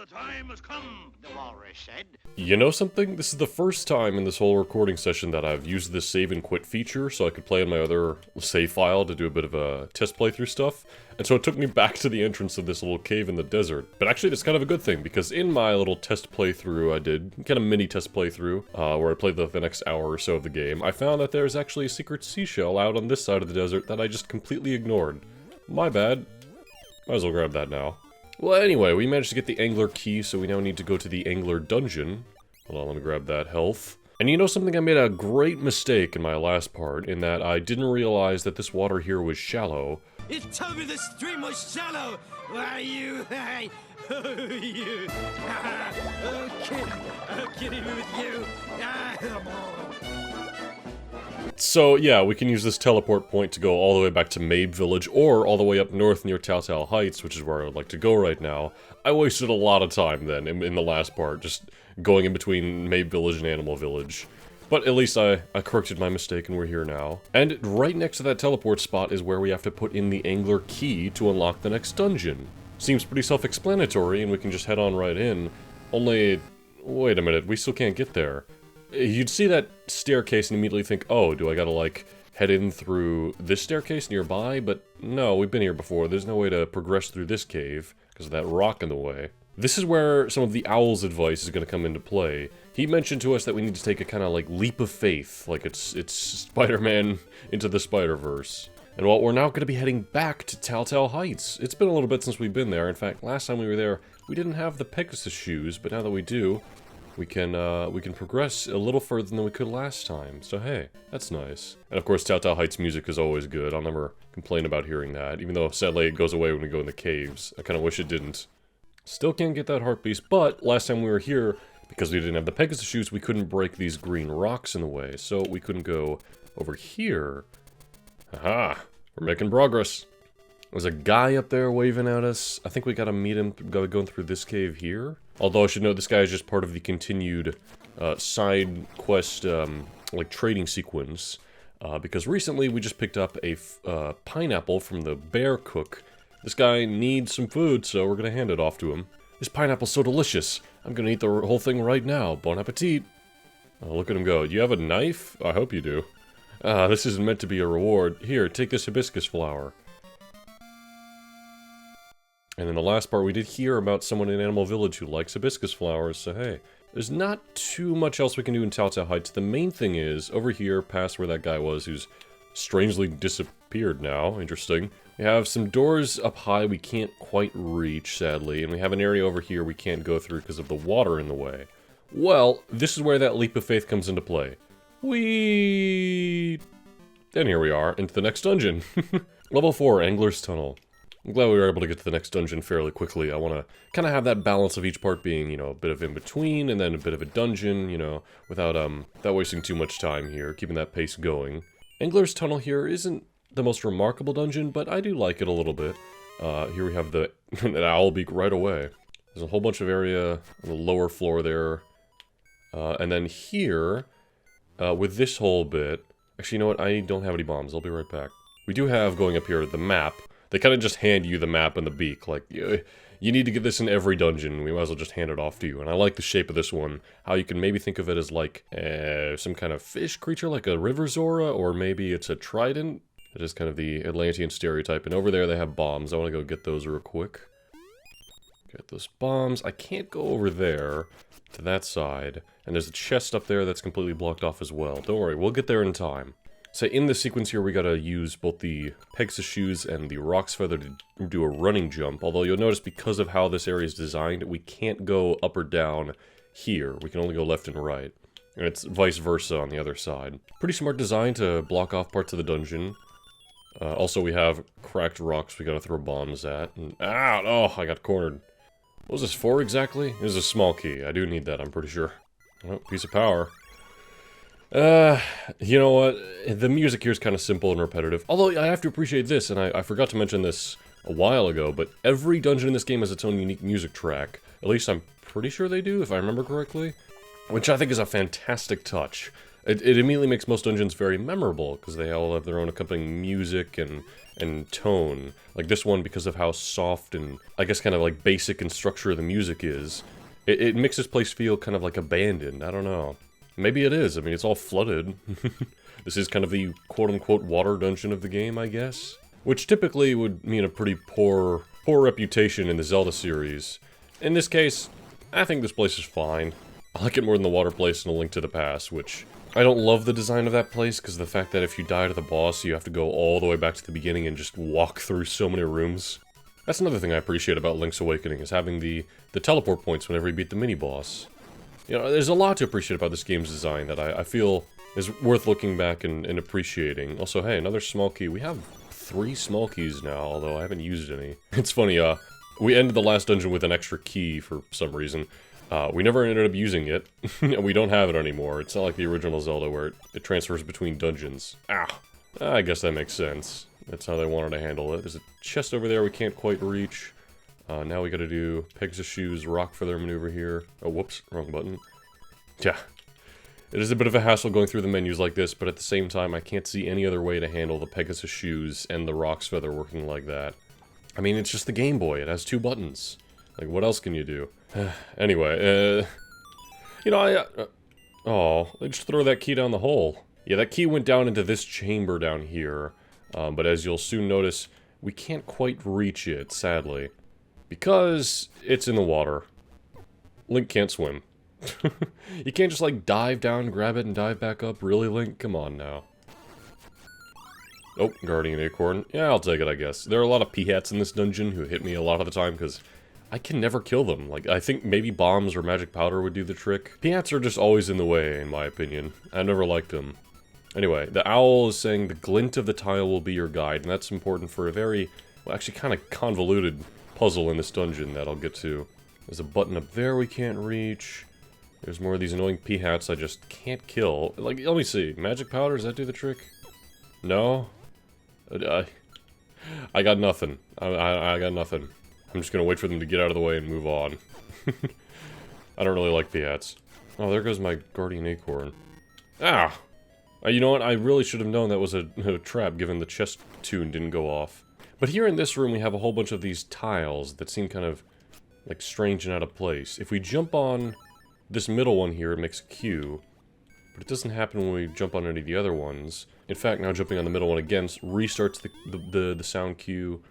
the time has come, the walrus said. You know something? This is the first time in this whole recording session that I've used this save and quit feature so I could play on my other save file to do a bit of a test playthrough stuff. And so it took me back to the entrance of this little cave in the desert. But actually that's kind of a good thing, because in my little test playthrough I did, kind of mini test playthrough, where I played the next hour or so of the game, I found that there's actually a secret seashell out on this side of the desert that I just completely ignored. My bad. Might as well grab that now. Well, anyway, we managed to get the angler key, so we now need to go to the angler dungeon. Hold on, let me grab that health. And you know something? I made a great mistake in my last part, in that I didn't realize that this water here was shallow. It told me the stream was shallow! Why, you... Oh, you... I'm kidding with you! So, yeah, we can use this teleport point to go all the way back to Mabe Village, or all the way up north near Tal Heights, which is where I would like to go right now. I wasted a lot of time then, in the last part, just going in between Mabe Village and Animal Village. But at least I corrected my mistake and we're here now. And right next to that teleport spot is where we have to put in the angler key to unlock the next dungeon. Seems pretty self-explanatory, and we can just head on right in. Only... wait a minute, we still can't get there. You'd see that staircase and immediately think, oh, do I gotta, like, head in through this staircase nearby? But no, we've been here before. There's no way to progress through this cave, because of that rock in the way. This is where some of the owl's advice is gonna come into play. He mentioned to us that we need to take a kind of, like, leap of faith, like it's Spider-Man into the Spider-Verse. And well, we're now gonna be heading back to Tal Heights. It's been a little bit since we've been there. In fact, last time we were there, we didn't have the Pegasus shoes, but now that we do, we can progress a little further than we could last time, so hey, that's nice. And of course, Tal Heights music is always good. I'll never complain about hearing that, even though sadly it goes away when we go in the caves. I kind of wish it didn't. Still can't get that heart piece, but last time we were here, because we didn't have the Pegasus shoes, we couldn't break these green rocks in the way, so we couldn't go over here. Aha! We're making progress. There's a guy up there waving at us. I think we gotta meet him going through this cave here. Although I should note this guy is just part of the continued side quest, like trading sequence. Because recently we just picked up a pineapple from the bear cook. This guy needs some food, so we're gonna hand it off to him. This pineapple's so delicious. I'm gonna eat the whole thing right now. Bon appetit. Oh, look at him go. Do you have a knife? I hope you do. This isn't meant to be a reward. Here, take this hibiscus flower. And then the last part, we did hear about someone in Animal Village who likes hibiscus flowers, so hey. There's not too much else we can do in Tal Heights. The main thing is, over here, past where that guy was, who's strangely disappeared now, interesting. We have some doors up high we can't quite reach, sadly, and we have an area over here we can't go through because of the water in the way. Well, this is where that leap of faith comes into play. Whee! And here we are, into the next dungeon. Level 4, Angler's Tunnel. I'm glad we were able to get to the next dungeon fairly quickly. I want to kind of have that balance of each part being, you know, a bit of in-between, and then a bit of a dungeon, you know, without wasting too much time here, keeping that pace going. Angler's Tunnel here isn't the most remarkable dungeon, but I do like it a little bit. Here we have the owl beak right away. There's a whole bunch of area on the lower floor there. And then here, with this whole bit... Actually, you know what? I don't have any bombs. I'll be right back. We do have, going up here, the map. They kind of just hand you the map and the beak, like, you need to get this in every dungeon, we might as well just hand it off to you. And I like the shape of this one, how you can maybe think of it as like, some kind of fish creature, like a river Zora, or maybe it's a trident. It is kind of the Atlantean stereotype, and over there they have bombs. I want to go get those real quick. Get those bombs. I can't go over there, to that side, and there's a chest up there that's completely blocked off as well. Don't worry, we'll get there in time. So in the sequence here, we gotta use both the Pegasus shoes and the Rock's Feather to do a running jump. Although you'll notice because of how this area is designed, we can't go up or down here. We can only go left and right. And it's vice versa on the other side. Pretty smart design to block off parts of the dungeon. Also, we have cracked rocks we gotta throw bombs at. And, oh, I got cornered. What was this for exactly? It was a small key. I do need that, I'm pretty sure. Oh, piece of power. You know what? The music here is kind of simple and repetitive. Although, I have to appreciate this, and I forgot to mention this a while ago, but every dungeon in this game has its own unique music track. At least I'm pretty sure they do, if I remember correctly. Which I think is a fantastic touch. It immediately makes most dungeons very memorable, because they all have their own accompanying music and tone. Like this one, because of how soft and, I guess, kind of like basic in structure the music is, it makes this place feel kind of like abandoned. I don't know. Maybe it is. I mean, it's all flooded. This is kind of the quote-unquote water dungeon of the game, I guess. Which typically would mean a pretty poor reputation in the Zelda series. In this case, I think this place is fine. I like it more than the water place in A Link to the Past, which... I don't love the design of that place, because the fact that if you die to the boss, you have to go all the way back to the beginning and just walk through so many rooms. That's another thing I appreciate about Link's Awakening, is having the teleport points whenever you beat the mini-boss. You know, there's a lot to appreciate about this game's design that I feel is worth looking back and appreciating. Also, hey, another small key. We have 3 small keys now, although I haven't used any. It's funny, we ended the last dungeon with an extra key for some reason. We never ended up using it. We don't have it anymore. It's not like the original Zelda where it transfers between dungeons. Ah, I guess that makes sense. That's how they wanted to handle it. There's a chest over there we can't quite reach. Now we gotta do Pegasus Shoes, Rock Feather maneuver here. Oh, whoops, wrong button. Yeah. It is a bit of a hassle going through the menus like this, but at the same time, I can't see any other way to handle the Pegasus Shoes and the Rock's Feather working like that. I mean, it's just the Game Boy. It has 2 buttons. Like, what else can you do? Anyway, you know, oh, they just throw that key down the hole. Yeah, that key went down into this chamber down here, but as you'll soon notice, we can't quite reach it, sadly. Because it's in the water. Link can't swim. You can't just, like, dive down, grab it, and dive back up. Really, Link? Come on now. Oh, Guardian Acorn. Yeah, I'll take it, I guess. There are a lot of P-hats in this dungeon who hit me a lot of the time, because I can never kill them. Like, I think maybe bombs or magic powder would do the trick. P-hats are just always in the way, in my opinion. I never liked them. Anyway, the owl is saying the glint of the tile will be your guide, and that's important for a very, well, actually kind of convoluted puzzle in this dungeon that I'll get to. There's a button up there we can't reach. There's more of these annoying P-hats I just can't kill. Like, let me see. Magic powder, does that do the trick? No? I got nothing. I got nothing. I'm just gonna wait for them to get out of the way and move on. I don't really like P-hats. Oh, there goes my Guardian Acorn. Ah! You know what? I really should have known that was a trap, given the chest tune didn't go off. But here in this room, we have a whole bunch of these tiles that seem kind of, like, strange and out of place. If we jump on this middle one here, it makes a Q. But it doesn't happen when we jump on any of the other ones. In fact, now jumping on the middle one again restarts the sound cue.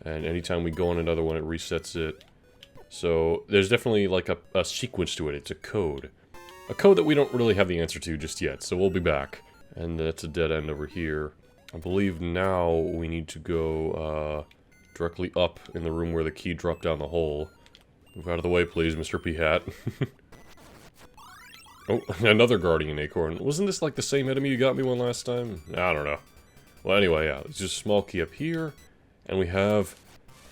And anytime we go on another one, it resets it. So, there's definitely, like, a sequence to it. It's a code. A code that we don't really have the answer to just yet, so we'll be back. And that's a dead end over here. I believe now we need to go, directly up in the room where the key dropped down the hole. Move out of the way, please, Mr. P-Hat. Oh, another Guardian Acorn. Wasn't this like the same enemy you got me one last time? I don't know. Well, anyway, yeah, it's just a small key up here. And we have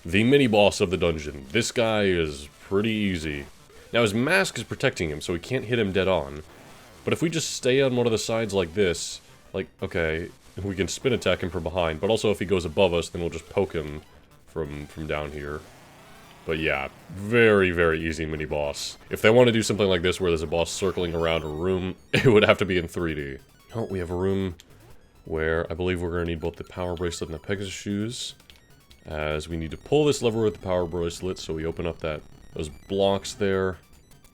the mini-boss of the dungeon. This guy is pretty easy. Now, his mask is protecting him, so we can't hit him dead on. But if we just stay on one of the sides like this, like, okay, we can spin attack him from behind. But also, if he goes above us, then we'll just poke him from down here. But yeah, very, very easy mini-boss. If they want to do something like this where there's a boss circling around a room, it would have to be in 3D. Oh, we have a room where I believe we're going to need both the power bracelet and the Pegasus shoes. As we need to pull this lever with the power bracelet, so we open up those blocks there,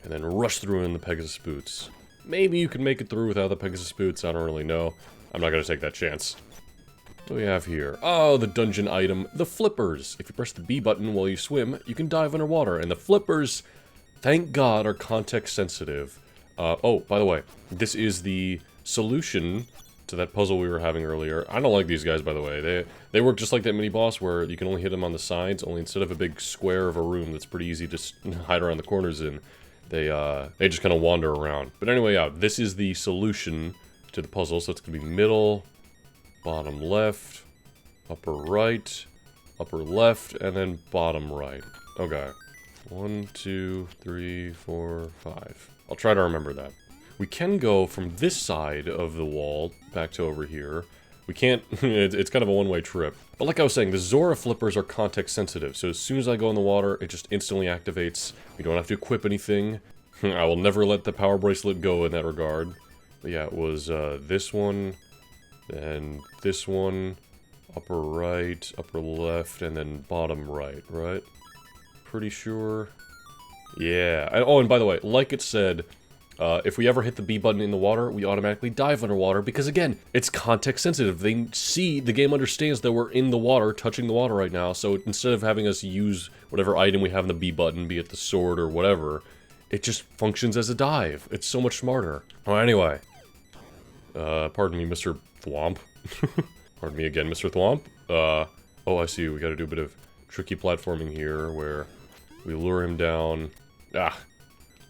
and then rush through in the Pegasus boots. Maybe you can make it through without the Pegasus boots, I don't really know. I'm not going to take that chance. What do we have here? Oh, the dungeon item, the flippers. If you press the B button while you swim, you can dive underwater, and the flippers, thank God, are context sensitive. Oh, by the way, this is the solution to that puzzle we were having earlier. I don't like these guys, by the way. They work just like that mini-boss where you can only hit them on the sides, only instead of a big square of a room that's pretty easy to hide around the corners in, they just kind of wander around. But anyway, yeah, this is the solution to the puzzle, so it's going to be middle, bottom left, upper right, upper left, and then bottom right. Okay. 1, 2, 3, 4, 5. I'll try to remember that. We can go from this side of the wall back to over here. We can't, it's kind of a one-way trip. But like I was saying, the Zora flippers are context sensitive, so as soon as I go in the water, it just instantly activates. We don't have to equip anything. I will never let the power bracelet go in that regard. But yeah, it was this one, then this one, upper right, upper left, and then bottom right, right? Pretty sure. Yeah. Oh, and by the way, like it said, if we ever hit the B button in the water, we automatically dive underwater, because again, it's context sensitive. They see, the game understands that we're in the water, touching the water right now, so instead of having us use whatever item we have in the B button, be it the sword or whatever, it just functions as a dive. It's so much smarter. Oh, anyway. Pardon me, Mr. Thwomp. Pardon me again, Mr. Thwomp. Oh, I see, we gotta do a bit of tricky platforming here, where we lure him down.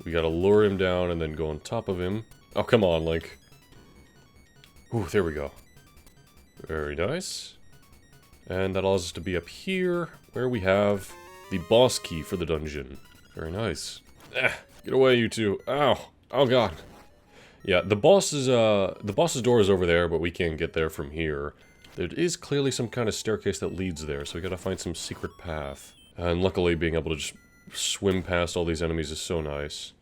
We gotta lure him down and then go on top of him. Oh, come on, Link. Ooh, there we go. Very nice. And that allows us to be up here, where we have the boss key for the dungeon. Very nice. Get away, you two. Ow. Oh, God. Yeah, the boss's door is over there, but we can't get there from here. There is clearly some kind of staircase that leads there, so we gotta find some secret path. And luckily, being able to just swim past all these enemies is so nice.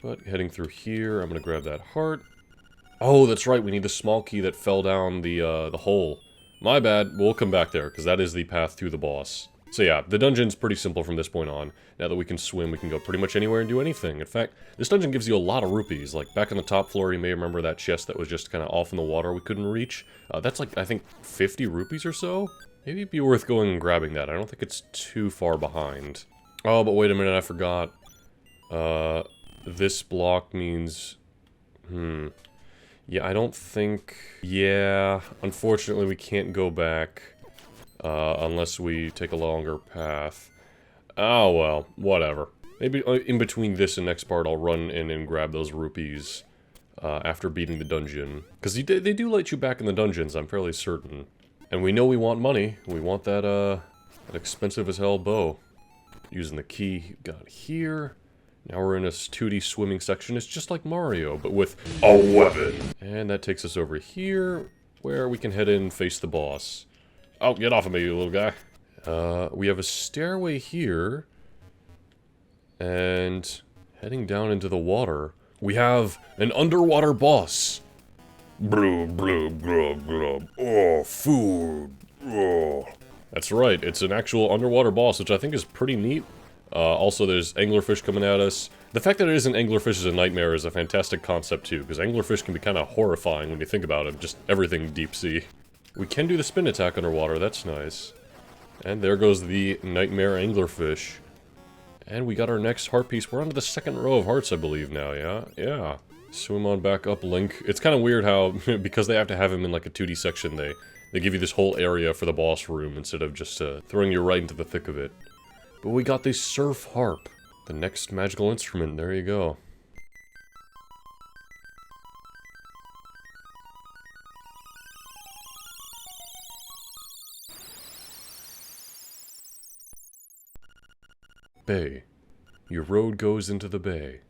But heading through here, I'm gonna grab that heart. Oh, that's right, we need the small key that fell down the hole. My bad, we'll come back there, because that is the path to the boss. So yeah, the dungeon's pretty simple from this point on. Now that we can swim, we can go pretty much anywhere and do anything. In fact, this dungeon gives you a lot of rupees. Like, back on the top floor, you may remember that chest that was just kind of off in the water we couldn't reach. That's like, I think, 50 rupees or so? Maybe it'd be worth going and grabbing that. I don't think it's too far behind. Oh, but wait a minute, I forgot. This block means... Yeah, I don't think... Yeah, unfortunately we can't go back. Unless we take a longer path. Oh, well, whatever. Maybe in between this and next part, I'll run in and grab those rupees after beating the dungeon. Because they do let you back in the dungeons, I'm fairly certain. And we know we want money. We want that, that expensive-as-hell bow. Using the key got here. Now we're in a 2D swimming section. It's just like Mario, but with a weapon. And that takes us over here, where we can head in and face the boss. Oh, get off of me, you little guy. We have a stairway here. And heading down into the water, we have an underwater boss. Blub, blub, blub, blub. Oh, food. Oh. That's right, it's an actual underwater boss, which I think is pretty neat. Also, there's anglerfish coming at us. The fact that it isn't anglerfish as a nightmare is a fantastic concept, too, because anglerfish can be kind of horrifying when you think about it, just everything deep sea. We can do the spin attack underwater, that's nice. And there goes the nightmare anglerfish. And we got our next heart piece. We're on to the second row of hearts, I believe, now, yeah? Yeah. Swim on back up, Link. It's kind of weird how, because they have to have him in like a 2D section, they give you this whole area for the boss room instead of just throwing you right into the thick of it. But we got the surf harp. The next magical instrument, there you go. Bay. Your road goes into the bay.